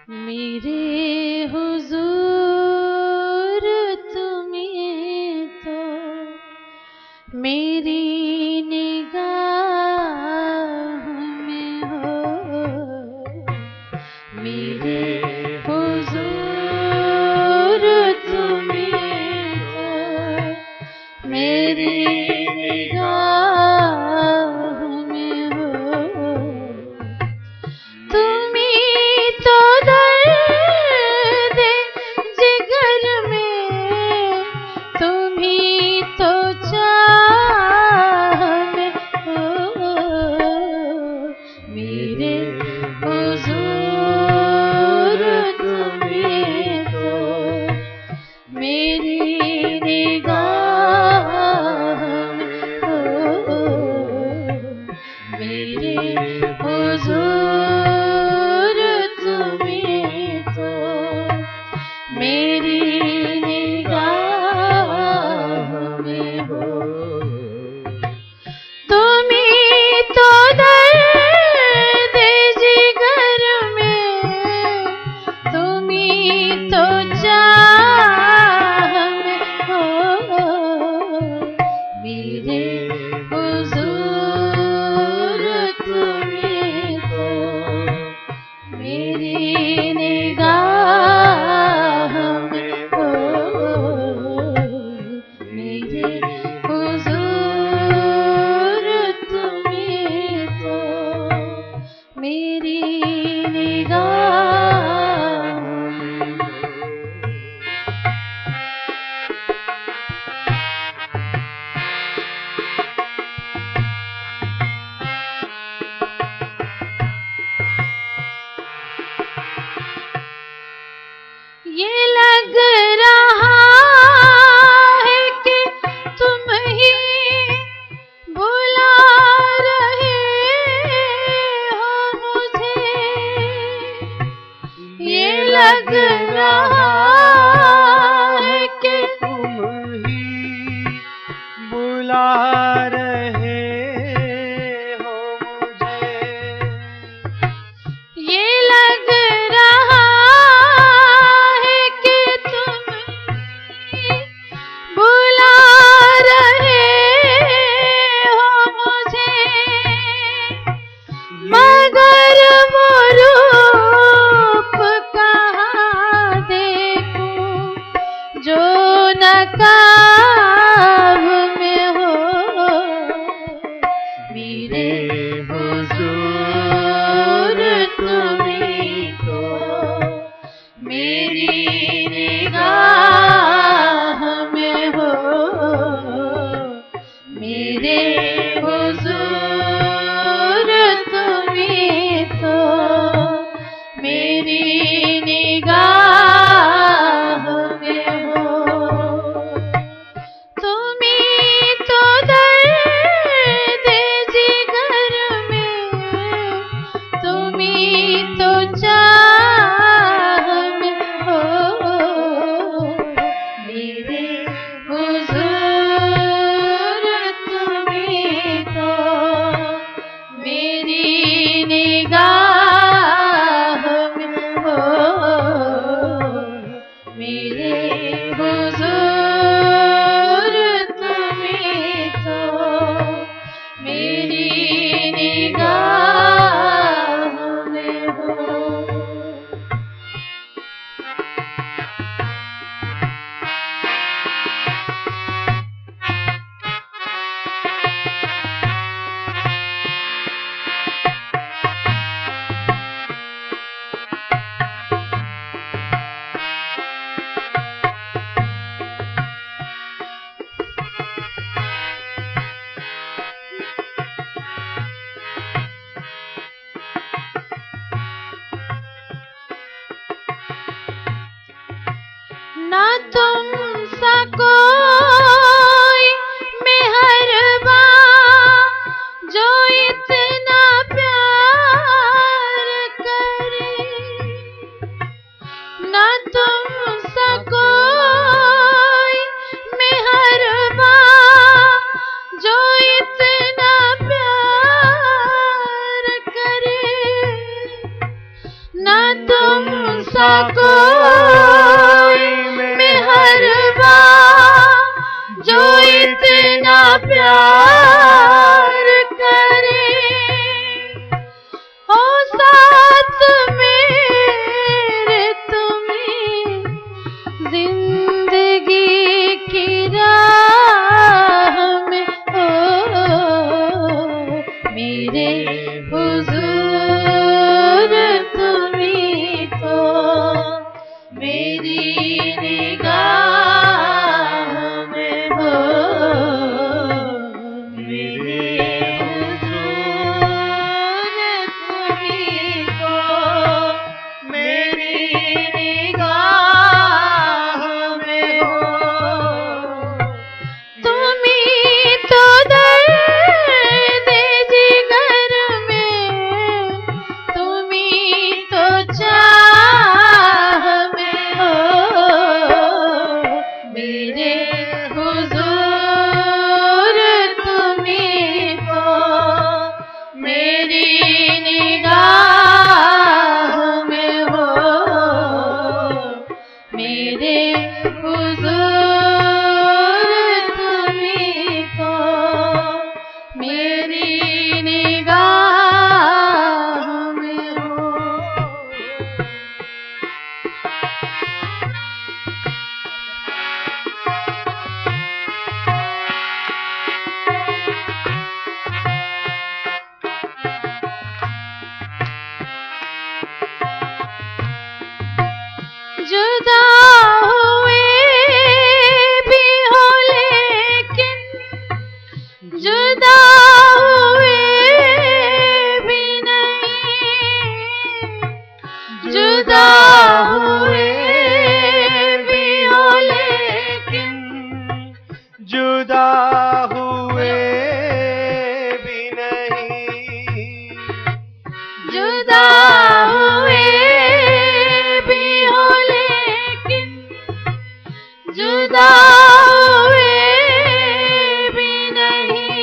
मेरे हुजूर तुम्हें तो मेरी निगाह में हो। मेरे हुजूर तुम्हें तो मेरी निगाह में हो। तुम्हीं तो दर्द जिगर में, तुम्हीं तो चाह में हो। मेरे हुजूर तुम्हीं तो मेरी निगाह में हो। मेरे हुजूर तुम्हीं तो मेरी निगाह में हो। तुम्हीं तो दर्द जिगर में, तुम्हीं तो चाह में हो। मेरे हुजूर तुम्हीं तो मेरी निगाह में हो। मेरे हुजूर तुम्हीं तो मेरी निगाह में हो। ये लग रहा है कि तुम ही बुला रहे हो मुझे। ये लग रहा है कि तुम ही बुला रहे हो मुझे। ये लग रहा है कि तुम ही बुला रहे हो मुझे। मगर वो रूप कहाँ देखूं जो नकाब में हो। मेरे हुजूर तुम्हीं तो मेरी निगाह में हो। मेरे हुजूर तुम्हीं तो मेरी निगाह में हो। तुम्हीं तो दर्द जिगर में, तुम्हीं तो चाह में हो। मेरे हुजूर तुम्हीं तो मेरी निगाह में हो। मेरे हुजूर तुम्हीं तो मेरी निगाह में हो। ना तुम सा कोई मेहरबान जो इतना प्यार करे। ना तुम सा कोई मेहरबान जो इतना प्यार करे। न तुम सा कोई मेहरबान जो इतना प्यार करे। हो साथ मेरे तुम्हें जिंदगी की राह में हो, मेरे हुजूर तुम्हीं तो मेरी निगाह में हो, मेरे हुजूर तुम्हीं तो मेरी निगाह में हो। तुम्हीं तो दर्द जिगर में, तुम्हीं तो चाह में हो, मेरे हुजूर तुम्हीं तो मेरी निगाह में हो, मेरे हुजूर तुम्हीं तो मेरी निगाह में हो। जुदा हुए भी हो लेकिन, जुदा हुए भी नहीं, जुदा हुए भी हो लेकिन, जुदा हुए भी नहीं, जुदा हुए भी हो लेकिन, जुदा हुए भी नहीं,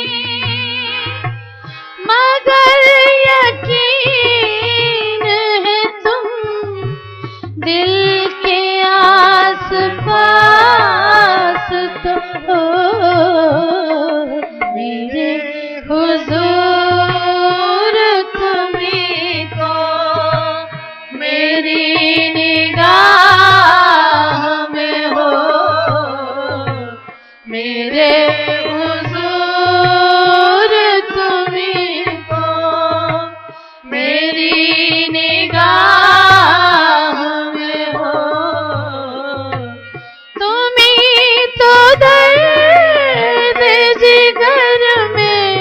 मगर यकीन है तुम दिल के आस पास तो हो, मेरे हुजूर तुम्हीं तो मेरी निगाह में हो, मेरे हुजूर तुम्हीं तो मेरी निगाह में हो। तुम्हीं तो दर्द जिगर में,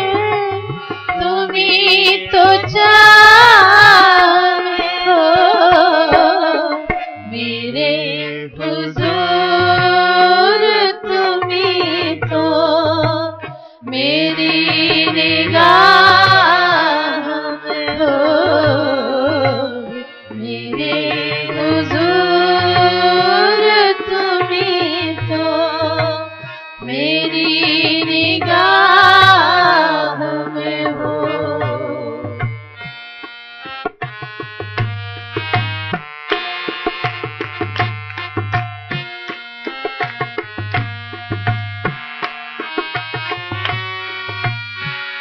तुम्हीं तो चाह में हो, मेरे हुजूर तुम्हीं तो मेरी निगाह में हो, मेरे हुजूर तुम्हीं तो मेरी निगाह में हो।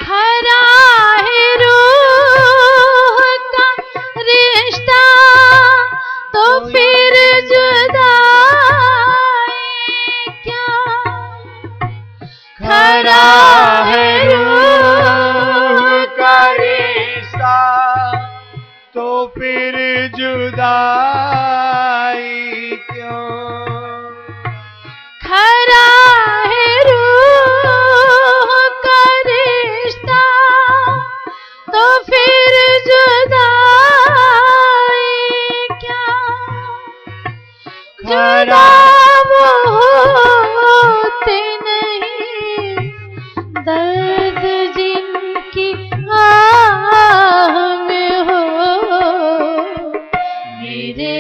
खरा है रूह का रिश्ता तो फिर जुदाई क्या, खरा है रूह का रिश्ता तो फिर जुदाई क्यों, खरा है रूह का रिश्ता तो फिर जुदाई क्या, जुदा वो होते नहीं दर्द जिनकी आह में हो, मेरे